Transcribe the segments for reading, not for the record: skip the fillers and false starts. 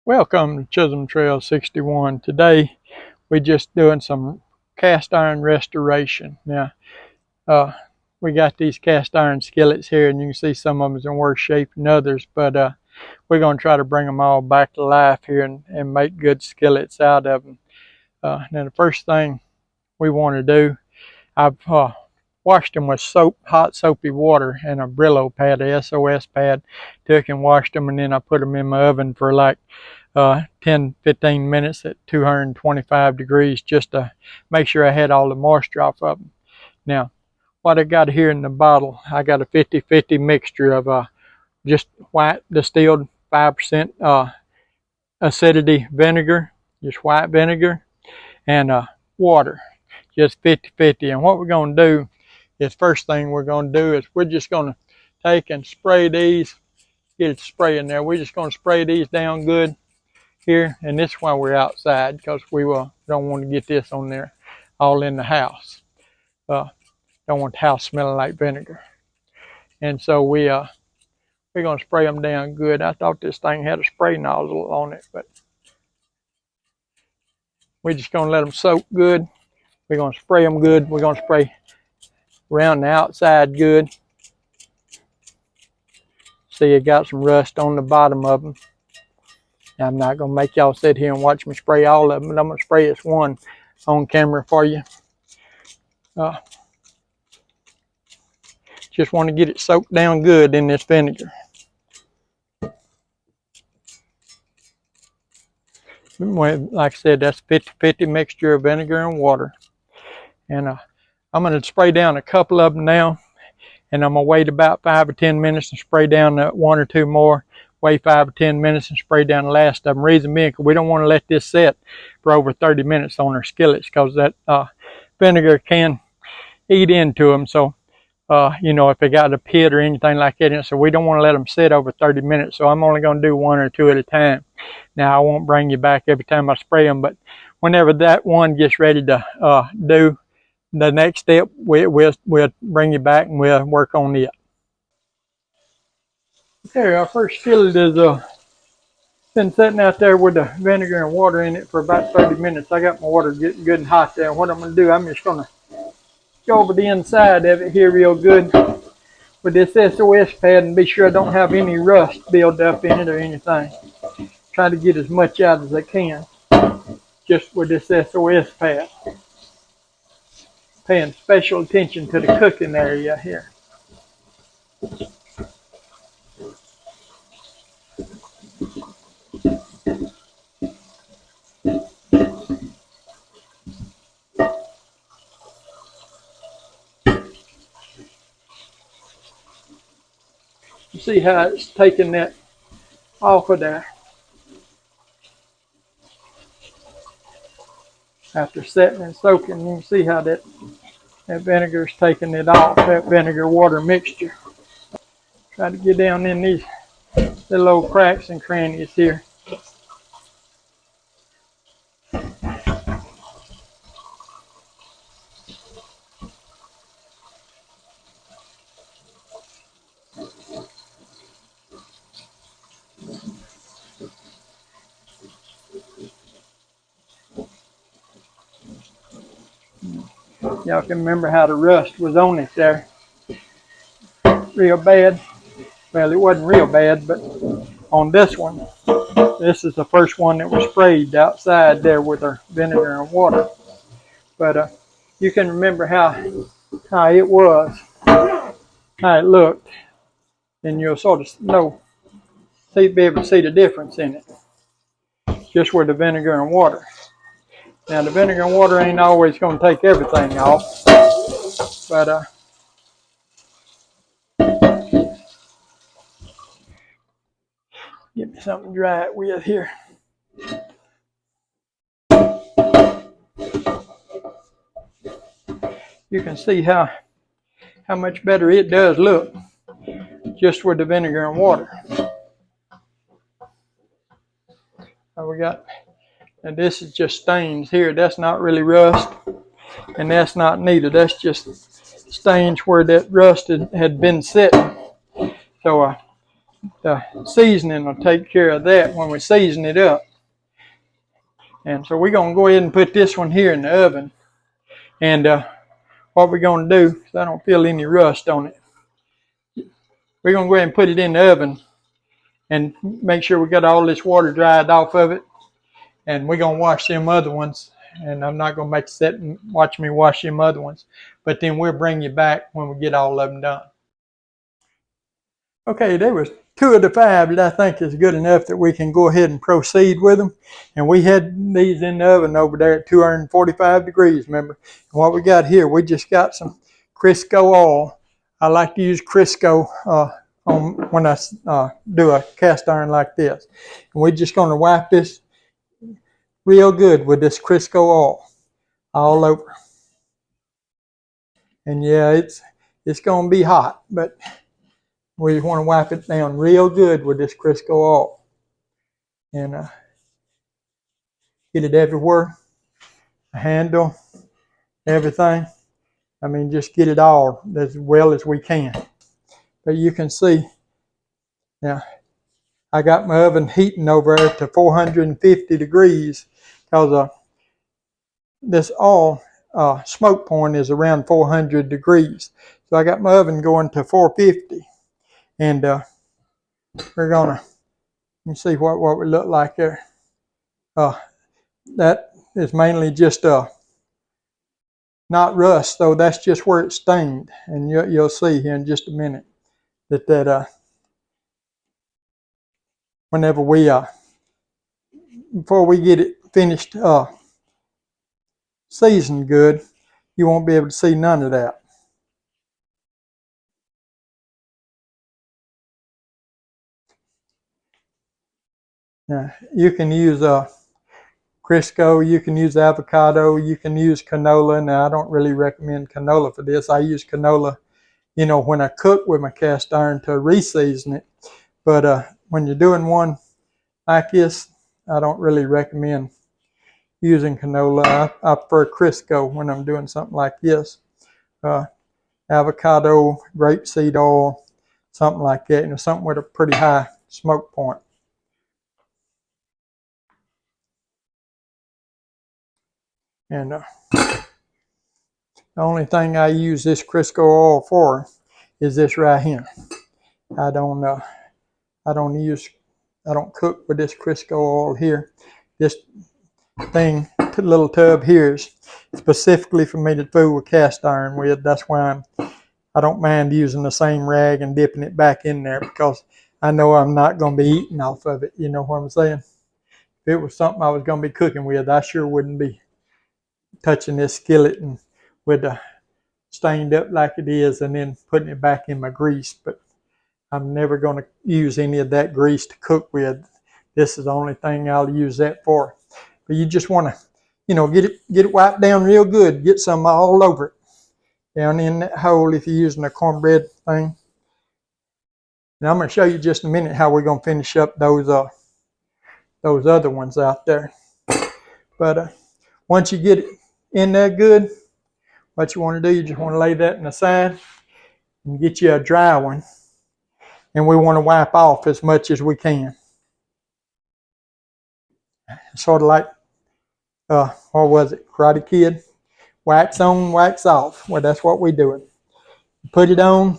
Welcome to Chisholm Trail 61. Today we're just doing some cast iron restoration. Now we got these cast iron skillets here, and you can see some of them in worse shape than others, but we're going to try to bring them all back to life here and make good skillets out of them. Now the first thing we want to do, I've washed them with hot soapy water and a Brillo pad, a SOS pad. Took and washed them, and then I put them in my oven for like 10-15 minutes at 225 degrees just to make sure I had all the moisture off of them. Now what I got here in the bottle, I got a 50-50 mixture of just white distilled 5% acidity vinegar, just white vinegar, and water, just 50-50. And what we're going to do is, first thing we're going to do is we're just going to take and spray these, get it spraying there. We're just going to spray these down good here, and this is why we're outside, because we don't want to get this on there all in the house. Don't want the house smelling like vinegar. And so we're going to spray them down good. I thought this thing had a spray nozzle on it, but we're just going to let them soak good. We're going to spray them good. We're going to spray around the outside good. See, it got some rust on the bottom of them. Now, I'm not going to make y'all sit here and watch me spray all of them, but I'm going to spray this one on camera for you. Just want to get it soaked down good in this vinegar. Like I said, that's 50-50 mixture of vinegar and water. And I'm going to spray down a couple of them now, and I'm going to wait about 5 or 10 minutes and spray down one or two more. Wait 5 or 10 minutes and spray down the last of them. Reason being, we don't want to let this set for over 30 minutes on our skillets, because that vinegar can eat into them. So, you know, if they got a pit or anything like that in it, so we don't want to let them sit over 30 minutes. So I'm only going to do one or two at a time. Now, I won't bring you back every time I spray them, but whenever that one gets ready to do the next step, we'll bring you back and we'll work on it. Okay, our first skillet is been sitting out there with the vinegar and water in it for about 30 minutes. I got my water getting good and hot there. And what I'm going to do, I'm just going to go over the inside of it here real good with this SOS pad and be sure I don't have any rust build up in it or anything. Try to get as much out as I can just with this SOS pad. Paying special attention to the cooking area here. You see how it's taking that off of there. After setting and soaking, you can see how that vinegar is taking it off, that vinegar water mixture. Try to get down in these little old cracks and crannies here. Y'all can remember how the rust was on it there. Real bad. Well, it wasn't real bad, but on this one, this is the first one that was sprayed outside there with our vinegar and water. But you can remember how it was, how it looked, and you'll sort of be able to see the difference in it, just with the vinegar and water. Now, the vinegar and water ain't always going to take everything off, but give me something to dry it with here. You can see how much better it does look just with the vinegar and water. And this is just stains here. That's not really rust, and that's not neither. That's just stains where that rust had been sitting. So the seasoning will take care of that when we season it up. And so we're going to go ahead and put this one here in the oven. And what we're going to do, because I don't feel any rust on it, we're going to go ahead and put it in the oven and make sure we got all this water dried off of it. And we're going to wash them other ones. And I'm not going to make you sit and watch me wash them other ones. But then we'll bring you back when we get all of them done. Okay, there was 2 of the 5 that I think is good enough that we can go ahead and proceed with them. And we had these in the oven over there at 245 degrees, remember? And what we got here, we just got some Crisco oil. I like to use Crisco when I do a cast iron like this. And we're just going to wipe this real good with this Crisco oil all over. And yeah, it's going to be hot, but we want to wipe it down real good with this Crisco oil. And get it everywhere, the handle, everything. I mean, just get it all as well as we can. But you can see, now, I got my oven heating over there to 450 degrees because this oil smoke point is around 400 degrees. So I got my oven going to 450. And we're going to see what we look like there. That is mainly just not rust, though. That's just where it's stained. And you'll see here in just a minute that whenever we, before we get it finished seasoned good, you won't be able to see none of that. Now, you can use Crisco, you can use avocado, you can use canola. Now, I don't really recommend canola for this. I use canola, when I cook with my cast iron to re-season it. But when you're doing one like this, I don't really recommend using canola. I prefer Crisco when I'm doing something like this. Avocado, grapeseed oil, something like that, something with a pretty high smoke point. And the only thing I use this Crisco oil for is this right here. I don't cook with this Crisco oil here. This little tub here is specifically for me to fool with cast iron with. That's why I don't mind using the same rag and dipping it back in there, because I know I'm not going to be eating off of it. You know what I'm saying? If it was something I was going to be cooking with, I sure wouldn't be touching this skillet and with the stained up like it is and then putting it back in my grease. But I'm never going to use any of that grease to cook with. This is the only thing I'll use that for. But you just want to, get it wiped down real good. Get some all over it. Down in that hole if you're using a cornbread thing. Now I'm going to show you just a minute how we're going to finish up those other ones out there. But once you get it in there good, what you want to do, you just want to lay that in the side and get you a dry one. And we want to wipe off as much as we can. Sort of like, what was it, Karate Kid? Wax on, wax off. Well, that's what we're doing. Put it on,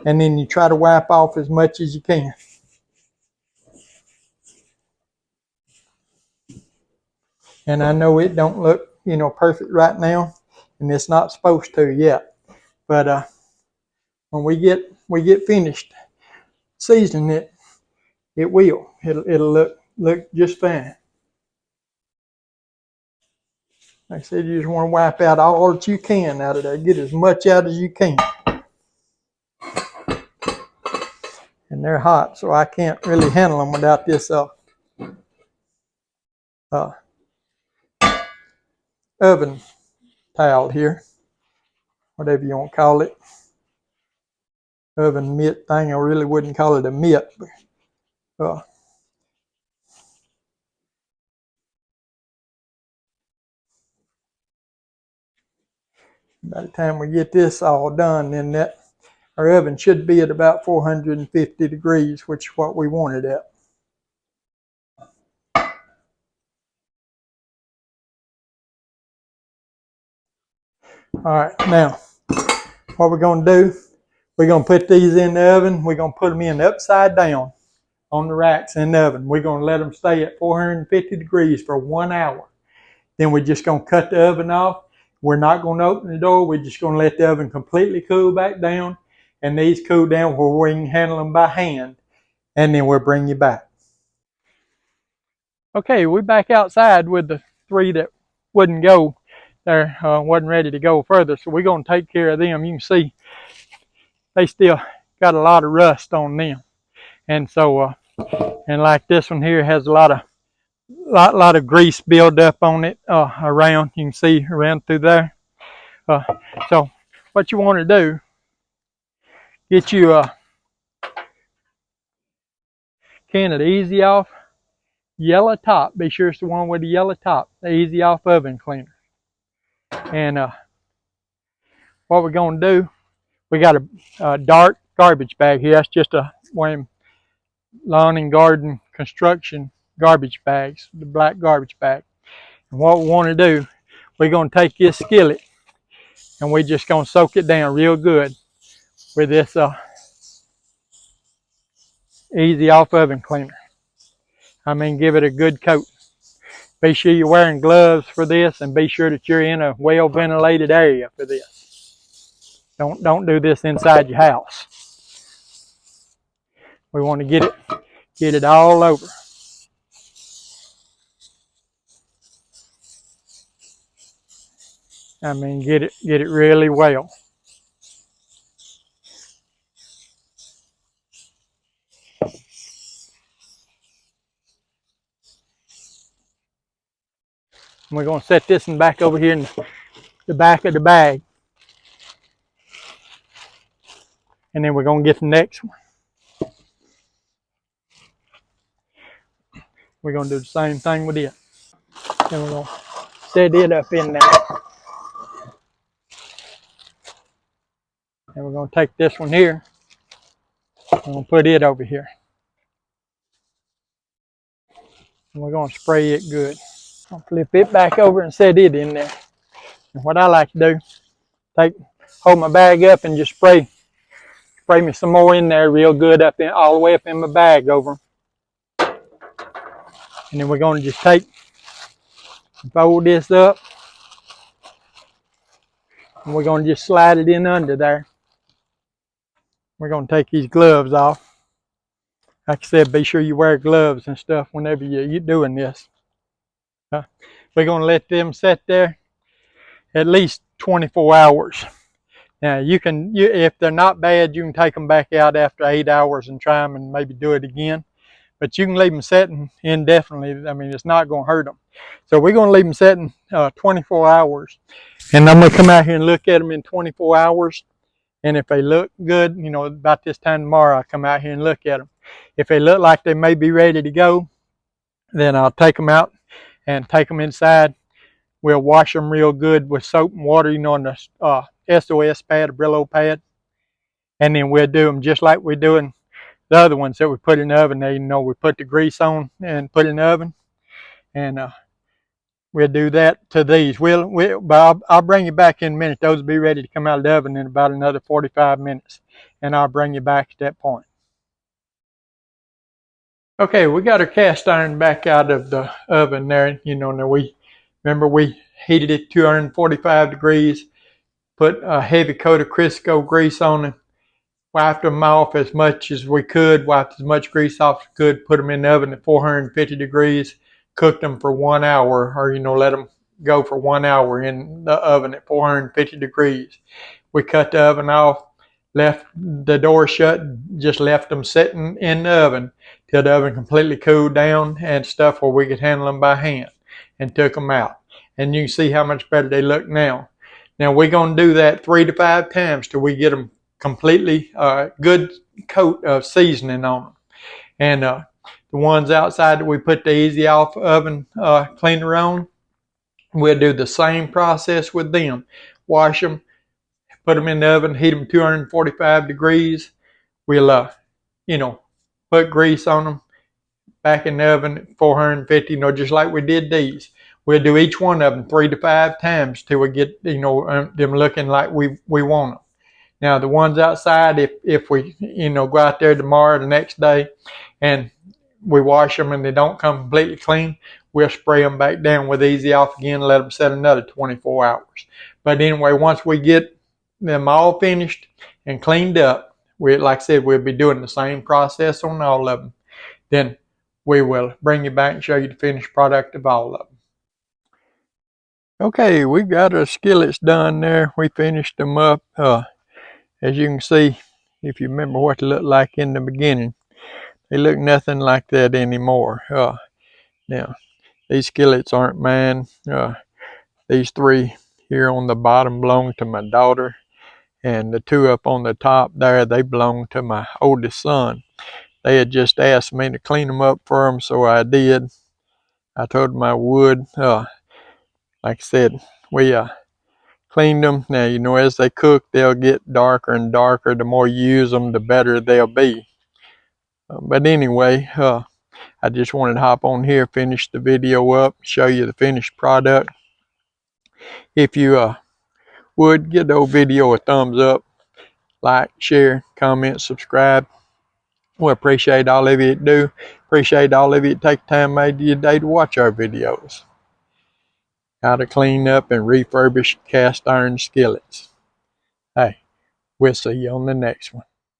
and then you try to wipe off as much as you can. And I know it don't look, perfect right now, and it's not supposed to yet. But when we get finished seasoning it, it will. It'll look just fine. Like I said, you just want to wipe out all that you can out of there. Get as much out as you can. And they're hot, so I can't really handle them without this oven towel here, whatever you want to call it. Oven mitt thing. I really wouldn't call it a mitt. But, by the time we get this all done, then that Our oven should be at about 450 degrees, which is what we want it at. All right, now what we're going to do, we're going to put these in the oven. We're going to put them in upside down on the racks in the oven. We're going to let them stay at 450 degrees for 1 hour. Then we're just going to cut the oven off. We're not going to open the door. We're just going to let the oven completely cool back down. And these cool down where we can handle them by hand. And then we'll bring you back. Okay, we're back outside with the 3 that wouldn't go. They wasn't ready to go further. So we're going to take care of them. You can see they still got a lot of rust on them. And so, and like this one here has a lot of grease buildup on it around. You can see around through there. So what you want to do, get you a can of the Easy Off yellow top. Be sure it's the one with the yellow top, the Easy Off oven cleaner. And what we're going to do, we got a dark garbage bag here. That's just a one of them lawn and garden construction garbage bags, the black garbage bag. And what we want to do, we're going to take this skillet and we're just going to soak it down real good with this Easy Off oven cleaner. I mean, give it a good coat. Be sure you're wearing gloves for this, and be sure that you're in a well-ventilated area for this. Don't do this inside your house. We want to get it all over. I mean, get it really well. And we're going to set this one back over here in the back of the bag. And then we're going to get the next one. We're going to do the same thing with it. And we're going to set it up in there. And we're going to take this one here. We're going to put it over here. And we're going to spray it good. I'll flip it back over and set it in there. And what I like to do, hold my bag up and just spray me some more in there real good all the way up in my bag over. And then we're going to just fold this up. And we're going to just slide it in under there. We're going to take these gloves off. Like I said, be sure you wear gloves and stuff whenever you're doing this. We're going to let them sit there at least 24 hours. Now, if they're not bad, you can take them back out after 8 hours and try them and maybe do it again. But you can leave them setting indefinitely. I mean, it's not going to hurt them. So we're going to leave them setting 24 hours. And I'm going to come out here and look at them in 24 hours. And if they look good, you know, about this time tomorrow, I'll come out here and look at them. If they look like they may be ready to go, then I'll take them out and take them inside. We'll wash them real good with soap and water, you know, on the SOS pad, a Brillo pad. And then we'll do them just like we're doing the other ones that we put in the oven. There, you know, we put the grease on and put in the oven. And we'll do that to these. But I'll bring you back in a minute. Those will be ready to come out of the oven in about another 45 minutes. And I'll bring you back at that point. Okay, we got our cast iron back out of the oven there. You know, now we heated it 245 degrees, put a heavy coat of Crisco grease on it, wiped them off as much as we could, wiped as much grease off as we could, put them in the oven at 450 degrees, cooked them for 1 hour, or, you know, let them go for 1 hour in the oven at 450 degrees. We cut the oven off, left the door shut, just left them sitting in the oven till the oven completely cooled down and stuff where we could handle them by hand, and took them out. And you can see how much better they look now. Now we're going to do that 3 to 5 times till we get them completely good coat of seasoning on them. And the ones outside that we put the Easy Off oven cleaner on, we'll do the same process with them. Wash them, put them in the oven, heat them 245 degrees. We'll, you know, put grease on them, back in the oven at 450, you know, just like we did these. We'll do each one of them 3 to 5 times till we get, you know, them looking like we want them. Now, the ones outside, if we, you know, go out there tomorrow, the next day, and we wash them and they don't come completely clean, we'll spray them back down with Easy Off again, let them set another 24 hours. But anyway, once we get them all finished and cleaned up, like I said, we'll be doing the same process on all of them. Then we will bring you back and show you the finished product of all of them. Okay, we've got our skillets done there. We finished them up. As you can see, if you remember what they looked like in the beginning, they look nothing like that anymore. Now, these skillets aren't mine. These 3 here on the bottom belong to my daughter, and the 2 up on the top there, they belong to my oldest son. They had just asked me to clean them up for them, so I did. I told them I would. Like I said, we cleaned them. Now, you know, as they cook, they'll get darker and darker. The more you use them, the better they'll be. But anyway, I just wanted to hop on here, finish the video up, show you the finished product. If you would, give the old video a thumbs up, like, share, comment, subscribe. We appreciate all of you that do. Appreciate all of you that take time out of your day to watch our videos. How to clean up and refurbish cast iron skillets. Hey, we'll see you on the next one.